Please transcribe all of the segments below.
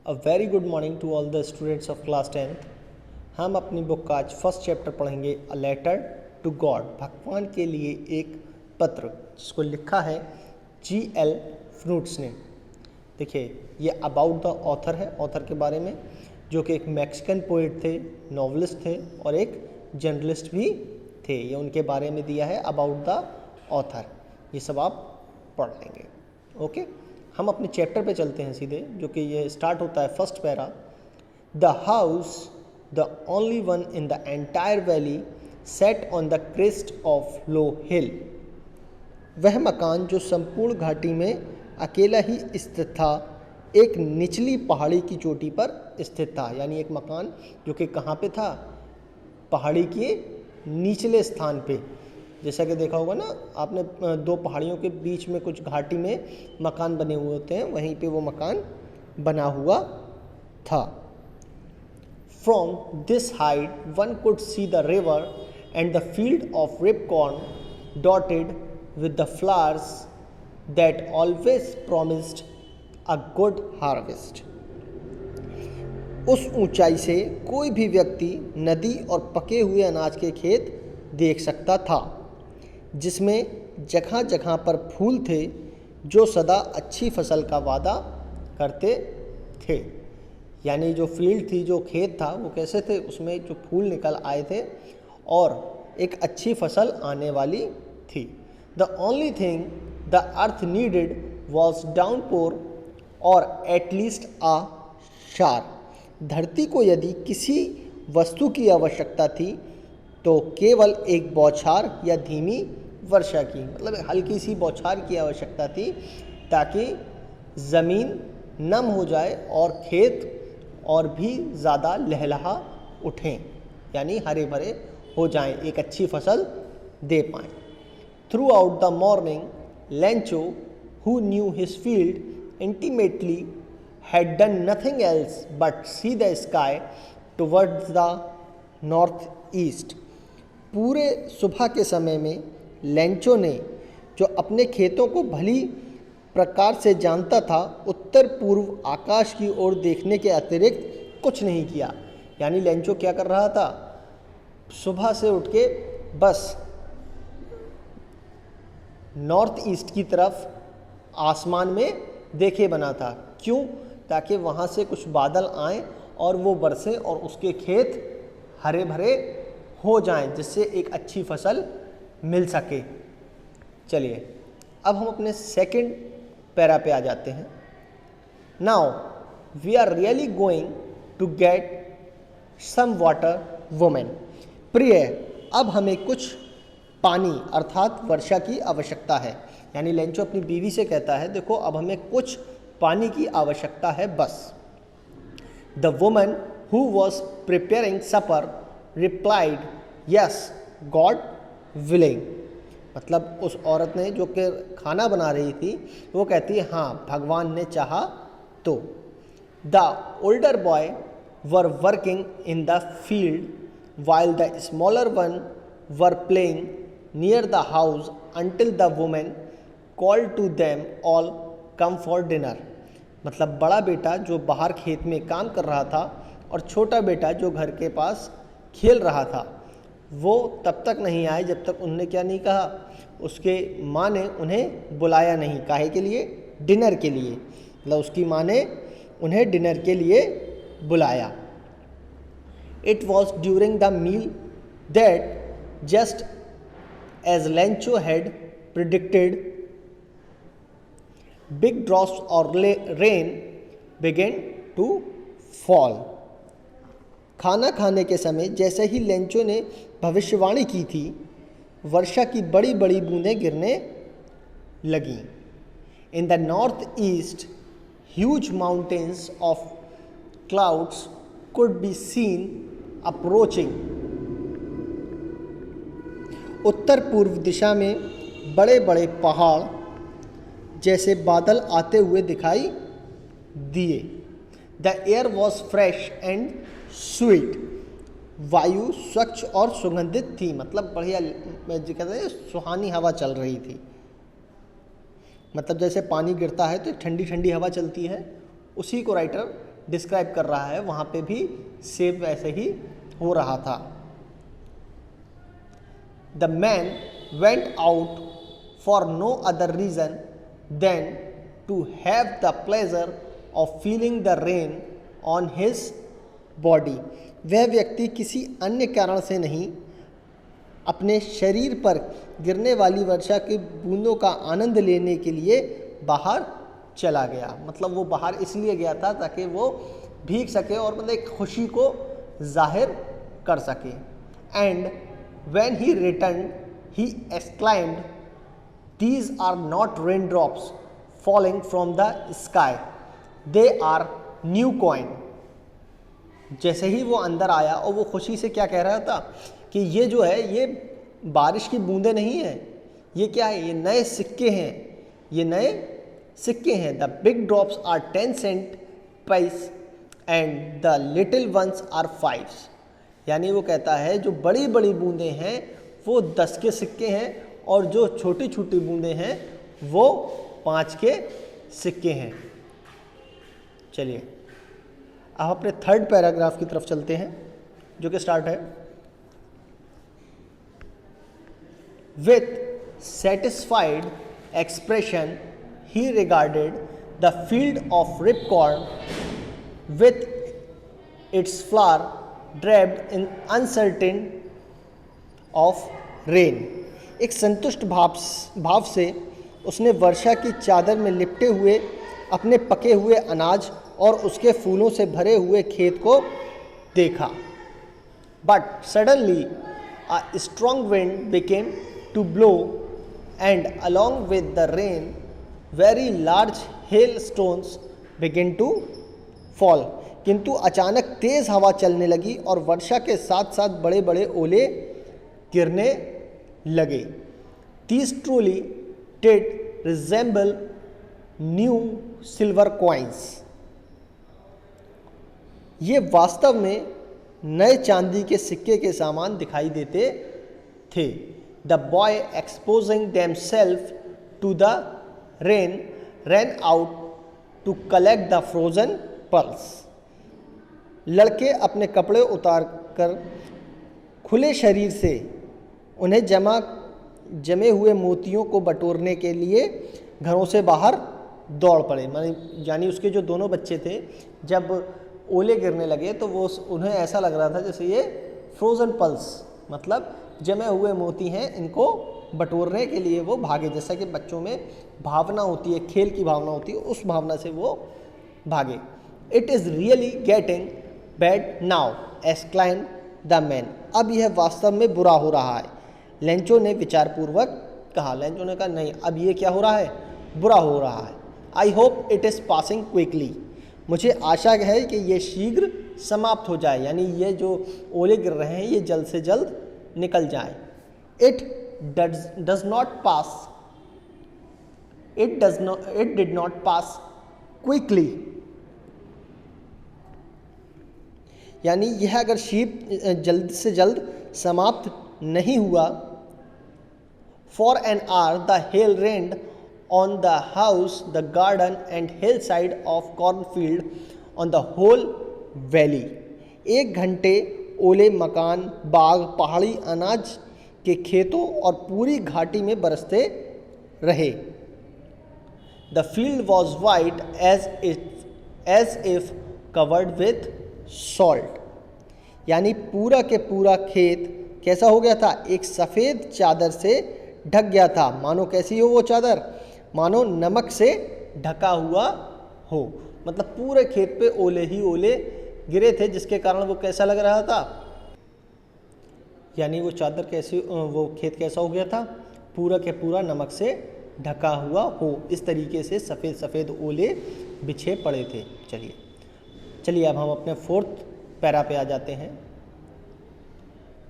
A very good morning to all the students of class 10th। हम अपनी book का आज फर्स्ट चैप्टर पढ़ेंगे अ लेटर टू गॉड, भगवान के लिए एक पत्र, जिसको लिखा है G.L. फ्रूट्स ने। देखिए, ये अबाउट द ऑथर है, ऑथर के बारे में, जो कि एक मैक्सिकन पोइट थे, नॉवलिस्ट थे और एक जर्नलिस्ट भी थे। ये उनके बारे में दिया है अबाउट द ऑथर। ये सब आप पढ़ लेंगे। ओके, हम अपने चैप्टर पे चलते हैं सीधे, जो कि ये स्टार्ट होता है first para. The house the only one in the entire valley set on the crest of low hill. वह मकान जो संपूर्ण घाटी में अकेला ही स्थित था, एक निचली पहाड़ी की चोटी पर स्थित था। यानी एक मकान जो कि कहाँ पे था? पहाड़ी के निचले स्थान पे। जैसा कि देखा होगा ना आपने, दो पहाड़ियों के बीच में कुछ घाटी में मकान बने हुए होते हैं, वहीं पे वो मकान बना हुआ था। From this height one could see the river and the field of ripe corn dotted with the flowers that always promised a good harvest. उस ऊंचाई से कोई भी व्यक्ति नदी और पके हुए अनाज के खेत देख सकता था, जिसमें जगह जगह पर फूल थे जो सदा अच्छी फसल का वादा करते थे। यानी जो फील्ड थी, जो खेत था, वो कैसे थे? उसमें जो फूल निकल आए थे और एक अच्छी फसल आने वाली थी। The only thing the earth needed was downpour और एटलीस्ट आ शार। धरती को यदि किसी वस्तु की आवश्यकता थी तो केवल एक बौछार या धीमी वर्षा की, मतलब हल्की सी बौछार की आवश्यकता थी, ताकि ज़मीन नम हो जाए और खेत और भी ज़्यादा लहलहा उठें, यानी हरे भरे हो जाएं, एक अच्छी फसल दे पाएँ। Through out the morning Lencho, who knew his field intimately, had done nothing else but see the sky towards the north east। पूरे सुबह के समय में लेंचो ने, जो अपने खेतों को भली प्रकार से जानता था, उत्तर पूर्व आकाश की ओर देखने के अतिरिक्त कुछ नहीं किया। यानी लेंचो क्या कर रहा था? सुबह से उठ के बस नॉर्थ ईस्ट की तरफ आसमान में देखे बना था। क्यों? ताकि वहाँ से कुछ बादल आएँ और वो बरसें और उसके खेत हरे भरे हो जाएं, जिससे एक अच्छी फसल मिल सके। चलिए, अब हम अपने सेकंड पैरा पे आ जाते हैं। Now we are really going to get some water woman. प्रिय, अब हमें कुछ पानी अर्थात वर्षा की आवश्यकता है। यानी लेंचो अपनी बीवी से कहता है, देखो अब हमें कुछ पानी की आवश्यकता है बस। The woman who was preparing supper replied, yes God willing. मतलब उस औरत ने, जो कि खाना बना रही थी, वो कहती है हाँ, भगवान ने चाहा तो। The older boy were working in the field while the smaller one were playing near the house until the woman called to them all come for dinner. मतलब बड़ा बेटा जो बाहर खेत में काम कर रहा था और छोटा बेटा जो घर के पास खेल रहा था, वो तब तक नहीं आए जब तक उन्होंने क्या नहीं कहा, उसके माँ ने उन्हें बुलाया नहीं। काहे के लिए? डिनर के लिए। मतलब उसकी माँ ने उन्हें डिनर के लिए बुलाया। It was during the meal that just as Lencho had predicted, big drops or rain began to fall। खाना खाने के समय जैसे ही लेंचो ने भविष्यवाणी की थी, वर्षा की बड़ी बड़ी बूंदें गिरने लगीं। In the north east huge mountains of clouds could be seen approaching. उत्तर पूर्व दिशा में बड़े बड़े पहाड़ जैसे बादल आते हुए दिखाई दिए। The air was fresh and sweet. वायु स्वच्छ और सुगंधित थी। मतलब बढ़िया, कहते हैं सुहानी हवा चल रही थी। मतलब जैसे पानी गिरता है तो ठंडी ठंडी हवा चलती है, उसी को राइटर डिस्क्राइब कर रहा है, वहाँ पे भी सेम वैसे ही हो रहा था। The man went out for no other reason than to have the pleasure of feeling the rain on his body. वह व्यक्ति किसी अन्य कारण से नहीं, अपने शरीर पर गिरने वाली वर्षा की बूंदों का आनंद लेने के लिए बाहर चला गया। मतलब वो बाहर इसलिए गया था ताकि वो भीग सके और मतलब एक खुशी को जाहिर कर सके। And when he return he exclaimed, these are not rain drops falling from the sky, they are new coin. जैसे ही वो अंदर आया और वो खुशी से क्या कह रहा था कि ये जो है ये बारिश की बूंदें नहीं हैं, ये क्या है, ये नए सिक्के हैं, ये नए सिक्के हैं। The big drops are 10 cent pieces and the little ones are 5। यानी वो कहता है जो बड़ी बड़ी बूंदें हैं वो 10 के सिक्के हैं और जो छोटी छोटी बूंदें हैं वो 5 के सिक्के हैं। चलिए अब अपने थर्ड पैराग्राफ की तरफ चलते हैं जो कि स्टार्ट है, with satisfied expression he regarded the field of ripe corn with its flower draped in a curtain of rain. एक संतुष्ट भाव से उसने वर्षा की चादर में लिपटे हुए अपने पके हुए अनाज और उसके फूलों से भरे हुए खेत को देखा। But suddenly a strong wind became to blow and along with the rain very large hail stones begin to fall. किंतु अचानक तेज हवा चलने लगी और वर्षा के साथ साथ बड़े बड़े ओले गिरने लगे। These truly did resemble new silver coins। ये वास्तव में नए चांदी के सिक्के के सामान दिखाई देते थे। The boy exposing themselves to the rain ran out to collect the frozen pearls। लड़के अपने कपड़े उतार कर खुले शरीर से उन्हें जमे हुए मोतियों को बटोरने के लिए घरों से बाहर दौड़ पड़े। यानी उसके जो दोनों बच्चे थे जब ओले गिरने लगे तो वो उन्हें ऐसा लग रहा था जैसे ये फ्रोज़न पल्स मतलब जमे हुए मोती हैं, इनको बटोरने के लिए वो भागे। जैसा कि बच्चों में भावना होती है, खेल की भावना होती है, उस भावना से वो भागे। It is really getting bad now exclaimed the man. अब यह वास्तव में बुरा हो रहा है, लेंचो ने विचारपूर्वक कहा। लेंचो ने कहा नहीं, अब ये क्या हो रहा है, बुरा हो रहा है। I hope it is passing quickly. मुझे आशा है कि ये शीघ्र समाप्त हो जाए, यानी ये जो ओले गिर रहे हैं ये जल्द से जल्द निकल जाए। It did not pass quickly. यानी यह अगर शीप जल्द से जल्द समाप्त नहीं हुआ। For an hour the hell rained on the house, the garden and hillside of cornfield on the whole valley। 1 घंटे ओले मकान, बाग, पहाड़ी अनाज के खेतों और पूरी घाटी में बरसते रहे। The field was white as if covered with salt। यानी पूरा के पूरा खेत कैसा हो गया था, एक सफ़ेद चादर से ढक गया था। मानो कैसी हो वो चादर, मानो नमक से ढका हुआ हो। मतलब पूरे खेत पे ओले ही ओले गिरे थे, जिसके कारण वो कैसा लग रहा था, यानी वो चादर कैसी, वो खेत कैसा हो गया था, पूरा के पूरा नमक से ढका हुआ हो। इस तरीके से सफ़ेद सफ़ेद ओले बिछे पड़े थे। चलिए अब हम अपने 4th पैरा पे आ जाते हैं।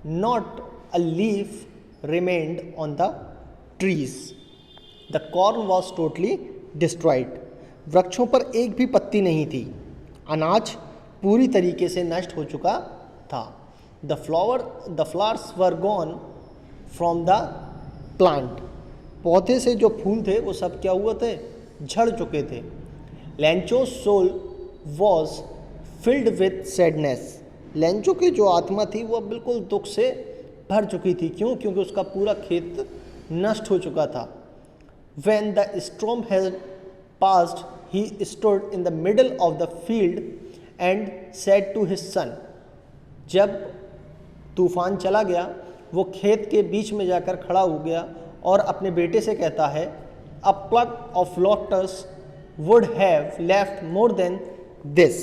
Not a leaf remained on the trees, the corn was totally destroyed. वृक्षों पर एक भी पत्ती नहीं थी, अनाज पूरी तरीके से नष्ट हो चुका था। The flowers were gone from the plant. पौधे से जो फूल थे वो सब क्या हुए थे, झड़ चुके थे। Lencho soul was filled with sadness. Lencho की जो आत्मा थी वो बिल्कुल दुख से भर चुकी थी। क्यों? क्योंकि उसका पूरा खेत नष्ट हो चुका था। When the storm had passed, he stood in the middle of the field and said to his son, जब तूफान चला गया वो खेत के बीच में जाकर खड़ा हो गया और अपने बेटे से कहता है, A plug of locusts would have left more than this.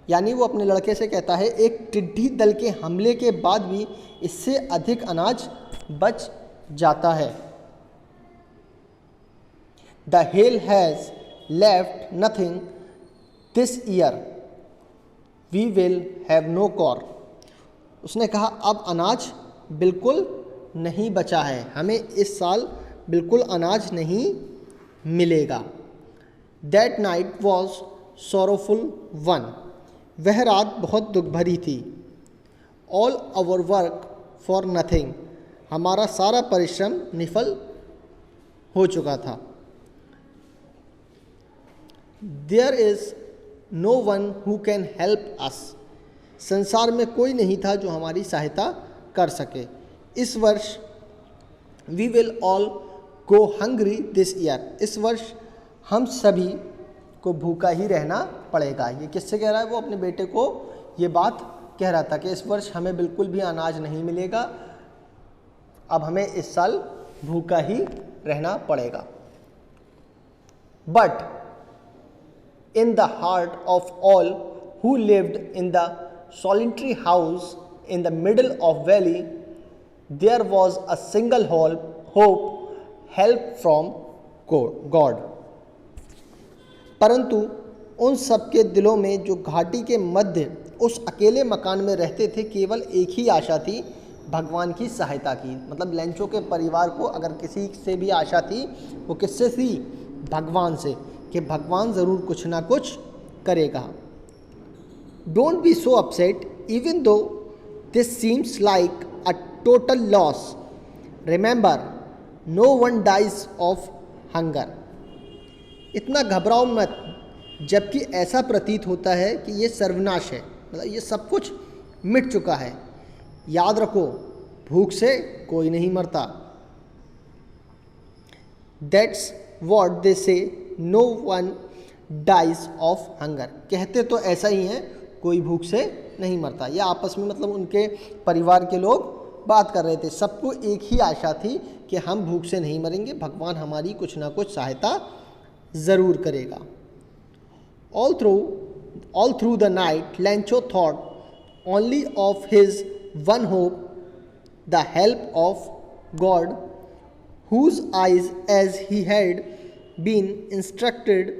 यानी वो अपने लड़के से कहता है एक टिड्डी दल के हमले के बाद भी इससे अधिक अनाज बच जाता है। The hail has left nothing this year. We will have no corn. उसने कहा अब अनाज बिल्कुल नहीं बचा है, हमें इस साल बिल्कुल अनाज नहीं मिलेगा। That night was sorrowful one. वह रात बहुत दुख भरी थी। All our work for nothing. हमारा सारा परिश्रम निफल हो चुका था। There is no one who can help us. संसार में कोई नहीं था जो हमारी सहायता कर सके। इस वर्ष we will all go hungry this year. इस वर्ष हम सभी को भूखा ही रहना पड़ेगा। ये किससे कह रहा है? वो अपने बेटे को ये बात कह रहा था कि इस वर्ष हमें बिल्कुल भी अनाज नहीं मिलेगा, अब हमें इस साल भूखा ही रहना पड़ेगा। But in the heart of all who lived in the solitary house in the middle of valley, there was a single hope, help from God. परंतु उन सबके दिलों में जो घाटी के मध्य उस अकेले मकान में रहते थे, केवल एक ही आशा थी, भगवान की सहायता की। मतलब लेंचो के परिवार को अगर किसी से भी आशा थी, वो किससे थी? भगवान से, कि भगवान ज़रूर कुछ ना कुछ करेगा। Don't be so upset even though this seems like a total loss. Remember no one dies of hunger. इतना घबराओ मत जबकि ऐसा प्रतीत होता है कि ये सर्वनाश है, मतलब ये सब कुछ मिट चुका है। याद रखो भूख से कोई नहीं मरता। That's what they say no one dies of hunger. कहते तो ऐसा ही है, कोई भूख से नहीं मरता। या आपस में मतलब उनके परिवार के लोग बात कर रहे थे। सबको एक ही आशा थी कि हम भूख से नहीं मरेंगे, भगवान हमारी कुछ ना कुछ सहायता ज़रूर करेगा। All through the night, Lencho thought only of his one hope, the help of God, whose eyes, as he had been instructed,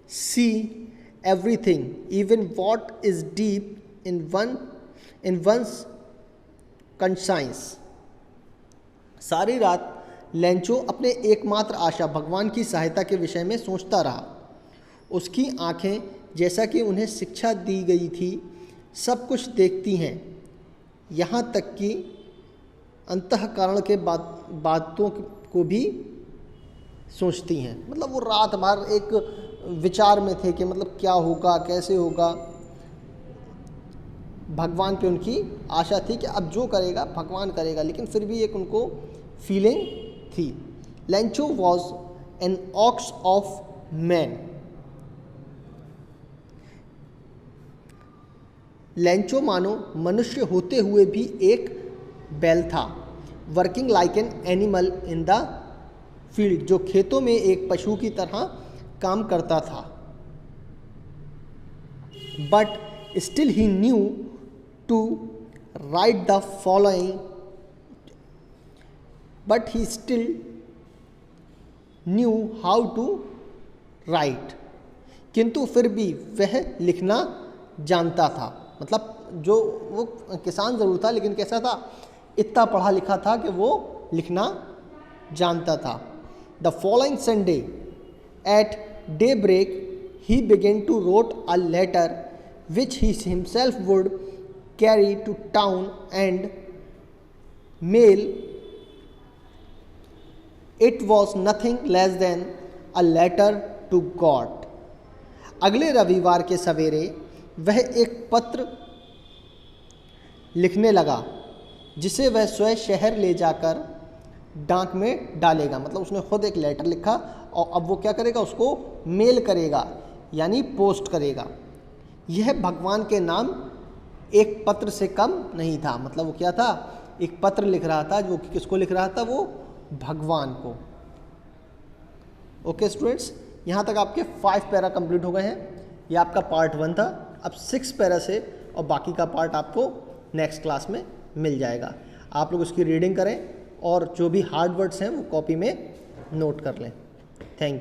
see everything, even what is deep in one's conscience. सारी रात Lencho अपने एकमात्र आशा भगवान की सहायता के विषय में सोचता रहा। उसकी आँखें, जैसा कि उन्हें शिक्षा दी गई थी, सब कुछ देखती हैं, यहाँ तक कि अंतःकरण के बातों को भी सोचती हैं। मतलब वो रात भर एक विचार में थे कि मतलब क्या होगा, कैसे होगा। भगवान पे उनकी आशा थी कि अब जो करेगा भगवान करेगा, लेकिन फिर भी एक उनको फीलिंग थी। Lencho was an ox of man. Lencho मानो मनुष्य होते हुए भी एक बैल था। Working like an animal in the field, जो खेतों में एक पशु की तरह काम करता था। But still he knew to write the following, but he still knew how to write. किंतु फिर भी वह लिखना जानता था। मतलब जो वो किसान ज़रूर था, लेकिन कैसा था? इतना पढ़ा लिखा था कि वो लिखना जानता था। The following Sunday at daybreak he began to wrote a letter which he himself would carry to town and mail. It was nothing less than a letter to God. अगले रविवार के सवेरे वह एक पत्र लिखने लगा जिसे वह स्वयं शहर ले जाकर डाक में डालेगा। मतलब उसने खुद एक लेटर लिखा और अब वो क्या करेगा, उसको मेल करेगा यानी पोस्ट करेगा। यह भगवान के नाम एक पत्र से कम नहीं था। मतलब वो क्या था, एक पत्र लिख रहा था, जो किसको लिख रहा था, वो भगवान को। ओके स्टूडेंट्स, यहाँ तक आपके 5 पैरा कंप्लीट हो गए हैं। ये आपका पार्ट 1 था। अब 6 पैरा से और बाकी का पार्ट आपको नेक्स्ट क्लास में मिल जाएगा। आप लोग उसकी रीडिंग करें और जो भी हार्ड वर्ड्स हैं वो कॉपी में नोट कर लें। Thank you.